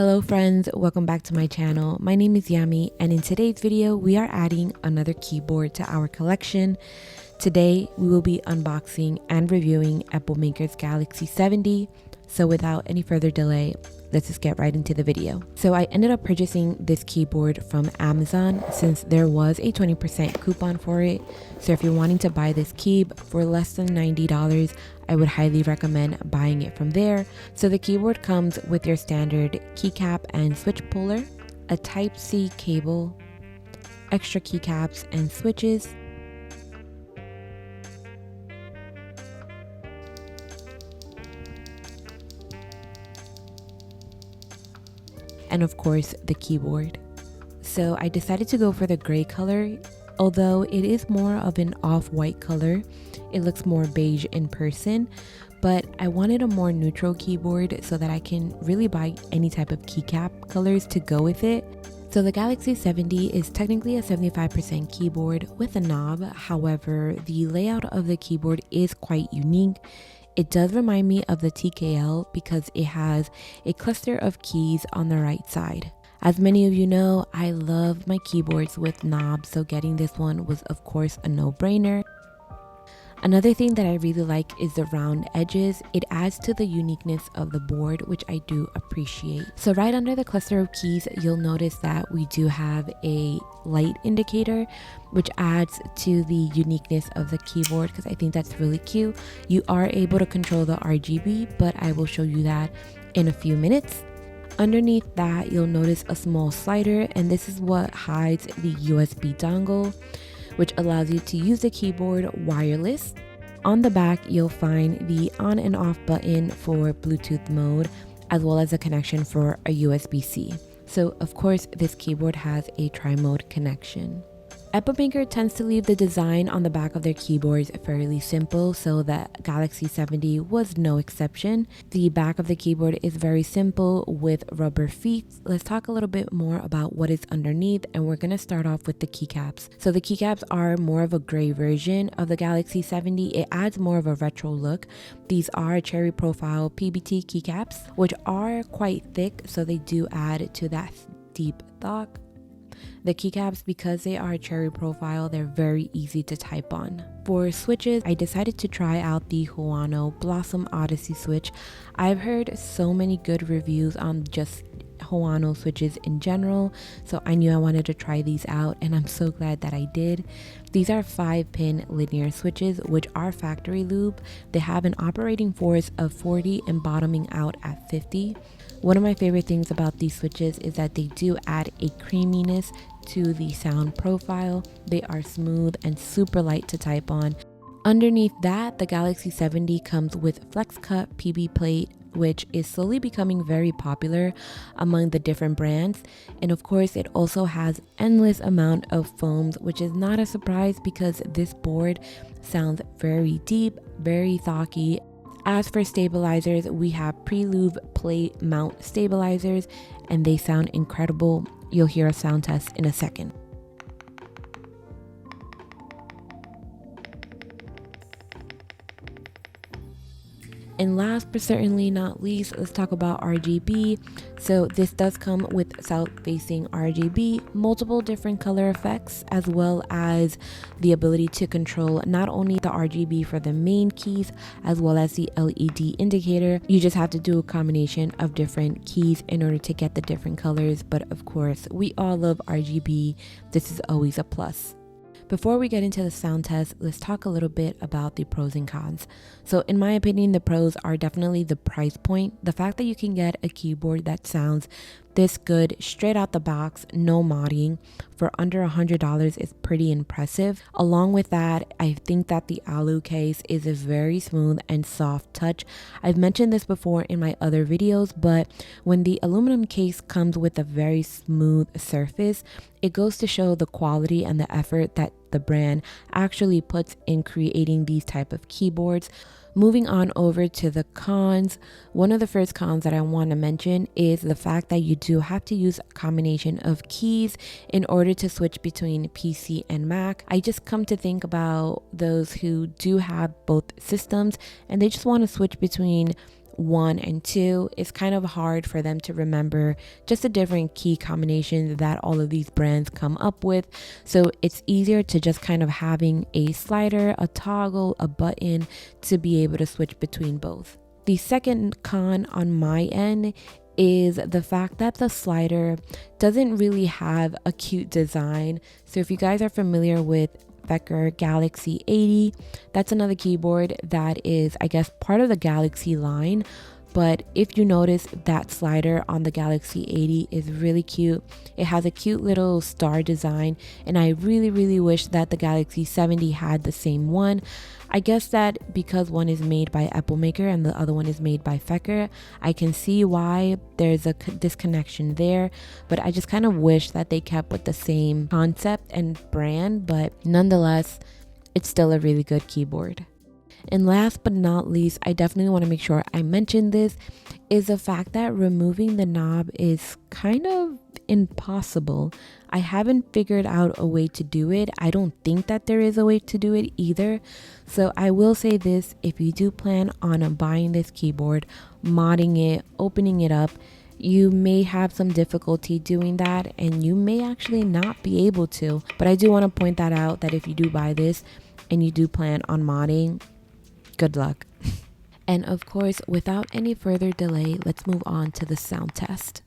Hello friends, welcome back to my channel. My name is Yami, and in today's video we are adding another keyboard to our collection. Today we will be unboxing and reviewing Epomaker's Galaxy70. So without any further delay, let's just get right into the video. So I ended up purchasing this keyboard from Amazon since there was a 20% coupon for it. So if you're wanting to buy this keyboard for less than $90, I would highly recommend buying it from there. So the keyboard comes with your standard keycap and switch puller, a Type-C cable, extra keycaps and switches, and of course the keyboard. So I decided to go for the gray color. Although it is more of an off-white color, it looks more beige in person, but I wanted a more neutral keyboard so that I can really buy any type of keycap colors to go with it. So the Galaxy70 is technically a 75% keyboard with a knob. However, the layout of the keyboard is quite unique. It does remind me of the TKL because it has a cluster of keys on the right side. As many of you know, I love my keyboards with knobs, so getting this one was of course a no-brainer. Another thing that I really like is the round edges. It adds to the uniqueness of the board, which I do appreciate. So right under the cluster of keys, you'll notice that we do have a light indicator, which adds to the uniqueness of the keyboard because I think that's really cute. You are able to control the RGB, but I will show you that in a few minutes. Underneath that, you'll notice a small slider, and this is what hides the USB dongle, which allows you to use the keyboard wireless. On the back, you'll find the on and off button for Bluetooth mode, as well as a connection for a USB-C. So of course, this keyboard has a tri-mode connection. Epomaker tends to leave the design on the back of their keyboards fairly simple, so the Galaxy70 was no exception. The back of the keyboard is very simple with rubber feet. Let's talk a little bit more about what is underneath, and we're going to start off with the keycaps. So the keycaps are more of a gray version of the Galaxy70. It adds more of a retro look. These are cherry profile PBT keycaps, which are quite thick, so they do add to that deep thought. The keycaps, because they are cherry profile, they're very easy to type on. For switches, I decided to try out the Huano Blossom Odyssey switch. I've heard so many good reviews on just Huano switches in general, so I knew I wanted to try these out, and I'm so glad that I did. These are 5-pin linear switches, which are factory lube. They have an operating force of 40 and bottoming out at 50. One of my favorite things about these switches is that they do add a creaminess to the sound profile. They are smooth and super light to type on. Underneath that, the Galaxy70 comes with flex cut PB plate, which is slowly becoming very popular among the different brands. And of course, it also has endless amount of foams, which is not a surprise because this board sounds very deep, very thocky. As for stabilizers, we have pre-lube plate mount stabilizers, and they sound incredible. You'll hear a sound test in a second. And last but certainly not least, let's talk about RGB. So this does come with south-facing RGB, multiple different color effects, as well as the ability to control not only the RGB for the main keys, as well as the LED indicator. You just have to do a combination of different keys in order to get the different colors. But of course, we all love RGB. This is always a plus. Before we get into the sound test, let's talk a little bit about the pros and cons. So in my opinion, the pros are definitely the price point. The fact that you can get a keyboard that sounds this good straight out the box, no modding, for under $100 is pretty impressive. Along with that, I think that the alu case is a very smooth and soft touch. I've mentioned this before in my other videos, but when the aluminum case comes with a very smooth surface, it goes to show the quality and the effort that the brand actually puts in creating these type of keyboards. Moving on over to the cons, one of the first cons that I want to mention is the fact that you do have to use a combination of keys in order to switch between PC and Mac. I just come to think about those who do have both systems and they just want to switch between 1 and 2, it's kind of hard for them to remember just the different key combinations that all of these brands come up with. So it's easier to just kind of having a slider, a toggle, a button to be able to switch between both. The second con on my end is the fact that the slider doesn't really have a cute design. So if you guys are familiar with Galaxy70, that's another keyboard that is, I guess, part of the Galaxy line. But if you notice, that slider on the Galaxy80 is really cute. It has a cute little star design, and I really wish that the Galaxy70 had the same one. I guess that because one is made by Epomaker and the other one is made by Fecker, I can see why there's a disconnection there, but I just kind of wish that they kept with the same concept and brand, but nonetheless, it's still a really good keyboard. And last but not least, I definitely want to make sure I mention this, is the fact that removing the knob is kind of impossible. I haven't figured out a way to do it. I don't think that there is a way to do it either. So I will say this, if you do plan on buying this keyboard, modding it, opening it up, you may have some difficulty doing that and you may actually not be able to. But I do want to point that out, that if you do buy this and you do plan on modding, good luck. And of course, without any further delay, let's move on to the sound test.